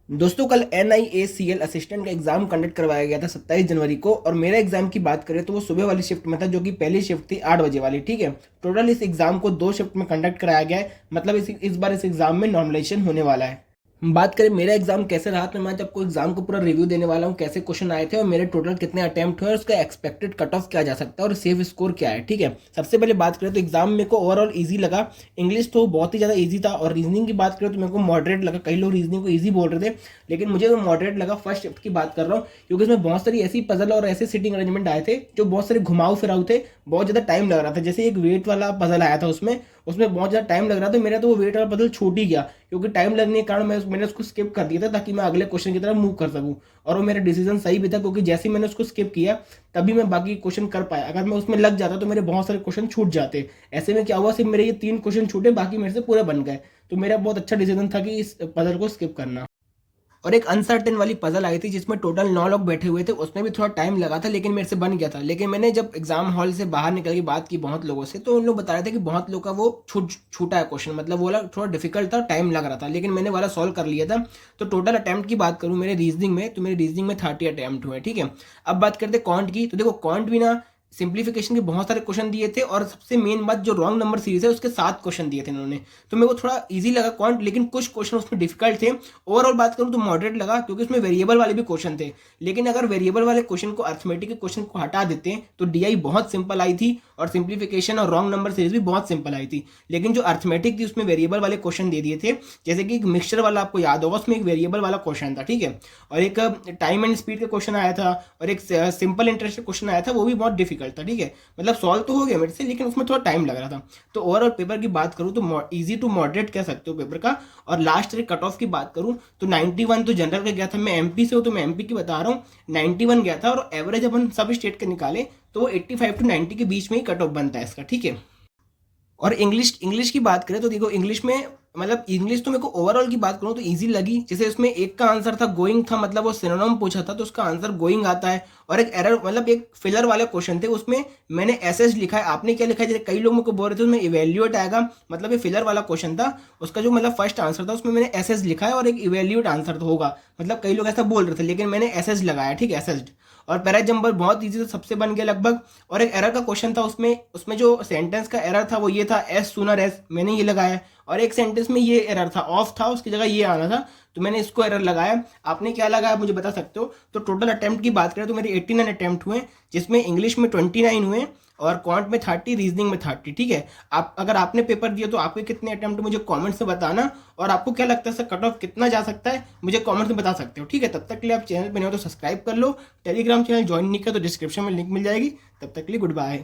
दोस्तों कल NIACL assistant का एग्जाम कंडक्ट करवाया गया था 27 जनवरी को। और मेरा एग्जाम की बात करें तो वो सुबह वाली शिफ्ट में था, जो कि पहली शिफ्ट थी 8 बजे वाली। ठीक है। टोटल इस एग्जाम को 2 शिफ्ट में कंडक्ट कराया गया है। मतलब इस बार इस एग्जाम में नॉर्मलाइजेशन होने वाला है। बात करें मेरा एग्जाम कैसे रहा, तो मैं आज आपको एग्जाम को पूरा रिव्यू देने वाला हूँ, कैसे क्वेश्चन आए थे और मेरे टोटल कितने अटेम्प्ट हुए और उसका एक्सपेक्टेड कट ऑफ क्या जा सकता है और सेफ स्कोर क्या है। ठीक है। सबसे पहले बात करें तो एग्जाम मेरे को ओवरऑल इजी लगा। इंग्लिश तो बहुत ही ज़्यादा इजी था और रीजनिंग की बात करें तो मेरे को मॉडरेट लगा। कई लोग रीजनिंग को इजी बोल रहे थे, लेकिन मुझे तो मॉडरेट लगा। फर्स्ट शिफ्ट की बात कर रहा हूँ, क्योंकि इसमें बहुत सारी ऐसी पजल और ऐसे सिटिंग अरेंजमेंट आए थे जो बहुत सारे घुमाऊ फिराऊ थे। बहुत ज़्यादा टाइम लग रहा था। जैसे एक वेट वाला पजल आया था, उसमें उसमें बहुत ज़्यादा टाइम लग रहा था। मेरा तो वो वेट वाला पजल छूट ही गया, क्योंकि टाइम लगने के कारण मैंने उसको स्किप कर दिया था, ताकि मैं अगले क्वेश्चन की तरफ मूव कर सकूं। और वो मेरा डिसीजन सही भी था, क्योंकि जैसे ही मैंने उसको स्किप किया तभी मैं बाकी क्वेश्चन कर पाया। अगर मैं उसमें लग जाता तो मेरे बहुत सारे क्वेश्चन छूट जाते। ऐसे में क्या हुआ, सिर्फ मेरे ये 3 क्वेश्चन छूटे, बाकी मेरे से पूरे बन गए। तो मेरा बहुत अच्छा डिसीजन था कि इस पजल को स्किप करना। और एक अनसर्टेन वाली पजल आई थी जिसमें टोटल 9 लोग बैठे हुए थे, उसमें भी थोड़ा टाइम लगा था, लेकिन मेरे से बन गया था। लेकिन मैंने जब एग्जाम हॉल से बाहर निकल के बात की बहुत लोगों से, तो उन लोग बता रहे थे कि बहुत लोग का वो छूटा है क्वेश्चन। मतलब वो वाला थोड़ा डिफिकल्ट था, टाइम लग रहा था, लेकिन मैंने वाला सॉल्व कर लिया था। तो टोटल अटैम्प्ट की बात करूँ मेरे रीजनिंग में, तो मेरे रीजनिंग में 30 अटैम्प्ट हुए। ठीक है। अब बात करते कॉन्ट की, तो देखो कॉन्ट भी ना सिंप्लीफिकेशन के बहुत सारे क्वेश्चन दिए थे, और सबसे मेन बात जो रॉन्ग नंबर सीरीज है उसके 7 क्वेश्चन दिए थे इन्होंने। तो मेरे को थोड़ा इजी लगा क्वांट, लेकिन कुछ क्वेश्चन उसमें डिफिकल्ट थे। ओवरऑल बात करूँ तो मॉडरेट लगा, क्योंकि उसमें वेरिएबल वाले भी क्वेश्चन थे। लेकिन अगर वेरिएबल वाले क्वेश्चन को, अर्थमेटिक के क्वेश्चन को हटा देते हैं, तो DI बहुत सिंपल आई थी और सिंप्लीफिकेशन और रॉन्ग नंबर सीरीज भी बहुत सिंपल आई थी। लेकिन जो अर्थमेटिक थी उसमें वेरिएबल वाले क्वेश्चन दे दिए थे। जैसे कि एक मिक्सचर वाला आपको याद होगा, उसमें एक वेरिएबल वाला क्वेश्चन था। ठीक है। और एक टाइम एंड स्पीड का क्वेश्चन आया था, और एक सिंपल इंटरेस्ट का क्वेश्चन आया था, वो भी बहुत डिफिकल्ट था। ठीक है। मतलब सॉल्व तो हो गया मेरे से, लेकिन उसमें थोड़ा टाइम लग रहा था। तो ओवरऑल पेपर की बात करूँ तो इजी टू मॉडरेट कह सकते हो पेपर का। और लास्ट कट ऑफ की बात करूँ तो 91 तो जनरल का गया था। मैं MP से हूँ तो मैं MP की बता रहा हूँ, 91 गया था। और एवरेज अपन सब स्टेट के निकाले तो वो 85 टू 90 के बीच में ही कट ऑफ बनता है इसका। ठीक है। और इंग्लिश इंग्लिश की बात करें तो देखो इंग्लिश में, मतलब इंग्लिश तो मेरे को ओवरऑल की बात करूँ तो इजी लगी। जैसे उसमें एक का आंसर था गोइंग था, मतलब वो सिनोनिम पूछा था तो उसका आंसर गोइंग आता है। और एक एरर, मतलब एक फिलर वाले क्वेश्चन थे, उसमें मैंने एसएस लिखा है, आपने क्या लिखा है। जैसे कई लोग मेरे को बोल रहे थे उसमें इवेल्यूएट आएगा, मतलब ये फिलर वाला क्वेश्चन था। उसका जो मतलब फर्स्ट आंसर था उसमें मैंने एसएस लिखा है, और एक इवेल्यूएट आंसर तो होगा। मतलब कई लोग ऐसा बोल रहे थे, लेकिन मैंने एसएस लगाया। ठीक है, एसएस। और पैरा जंपर बहुत ईजी था, सबसे बन गया लगभग। और एक एरर का क्वेश्चन था, उसमें उसमें जो सेंटेंस का एरर था वो ये था, एस सूनर एस, मैंने ये लगाया। और एक सेंटेंस में ये एरर था, ऑफ था, उसकी जगह ये आना था, तो मैंने इसको एरर लगाया। आपने क्या लगाया मुझे बता सकते हो। तो टोटल अटेम्प्ट की बात करें तो मेरे 89 अटेम्प्ट हुए, जिसमें इंग्लिश में 29 हुए, और क्वांट में 30, रीजनिंग में 30। ठीक है। आप अगर आपने पेपर दिया तो आपके कितने अटेम्प्ट मुझे कमेंट से बताना। और आपको क्या लगता है सर कट ऑफ कितना जा सकता है, मुझे कमेंट में बता सकते हो। ठीक है। तब तक के लिए आप चैनल पर नहीं हो तो सब्सक्राइब कर लो। टेलीग्राम चैनल ज्वाइन नहीं किया तो डिस्क्रिप्शन में लिंक मिल जाएगी। तब तक के लिए गुड बाय।